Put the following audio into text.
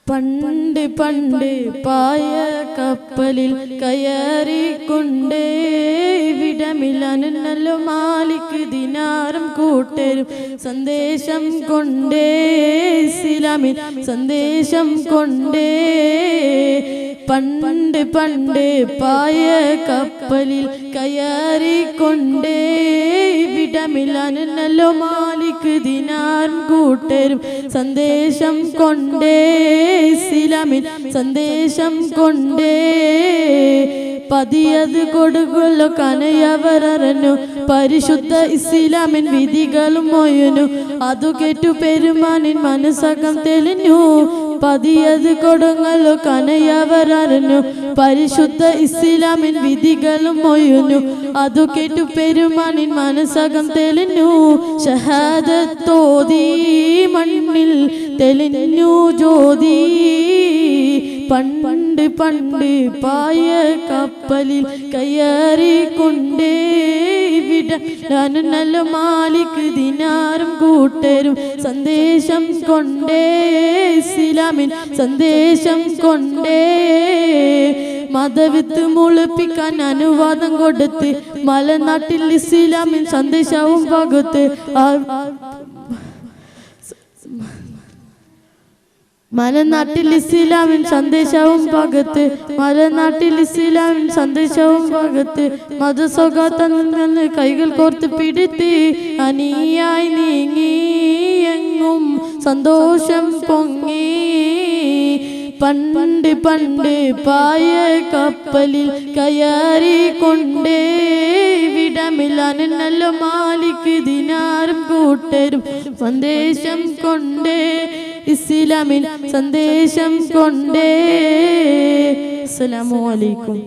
പണ്ട് പണ്ട് പായ കപ്പലിൽ കയറിക്കൊണ്ടേ വിടമില്ലാനല്ലോ മാലിക് ദിനാറും കൂട്ടരും സന്ദേശം കൊണ്ടേ ഇസ്ലാമിൽ സന്ദേശം കൊണ്ടേ പണ്ട് പണ്ട് പായ കപ്പലിൽ കയറിക്കൊണ്ടേ വിടമില്ലാനല്ലോ മാലിക് ദിനാറും കൂട്ടരും സന്ദേശം കൊണ്ടേ ഇസ്ലാമിൽ സന്ദേശം കൊണ്ടേ പതിയത് കൊടുകുള്ളു കനയവരനു പരിശുദ്ധ ഇസ്ലാമിൻ വിധികളും മൊയനു അതു കേട്ടു പെരുമാനിൻ മനസ്സകം തെളിഞ്ഞു പതിയത് കൊടുങ്ങലു കനയവരനു പരിശുദ്ധ ഇസ്ലാമിൻ വിധികളും മൊയനു അതു കേട്ടു പെരുമാനിൻ മനസ്സകം തെളിഞ്ഞു ഷഹാദത്തോതി മണ്ണിൽ തെളിഞ്ഞു ജ്യോതി പണ്ട് പണ്ട് പായ കപ്പലിൽ കയറിക്കൊണ്ടേ വിട മാലിക് ദിനാറും കൂട്ടരും സന്ദേശം കൊണ്ടേ ഇസ്ലാമിൻ സന്ദേശം കൊണ്ടേ മതവിത്ത് മുളപ്പിക്കാൻ അനുവാദം കൊടുത്ത് മലനാട്ടിൽ ഇസ്ലാമിൻ സന്ദേശവും പകുത്ത് മലനാട്ടിൽ ഇസ്ലാമിൻ സന്ദേശവും പകത്ത് മലനാട്ടിൽ ഇസ്ലാമിൻ സന്ദേശവും പകത്ത് മതസൗഹാർദ്ദം കൈകൾ കോർത്ത് പിടിത്ത് അനിയായി നീങ്ങി എങ്ങും സന്തോഷം പൊങ്ങി പണ്ട് പണ്ട് പായ കപ്പലിൽ കയറിക്കൊണ്ടേ വിടമില്ലാനല്ലോ മാലിക് ദിനാറും കൂട്ടരും സന്ദേശം കൊണ്ടേ ഇസ്ലാമിൻ സന്ദേശം കൊണ്ടേ. അസ്സലാമു അലൈക്കും.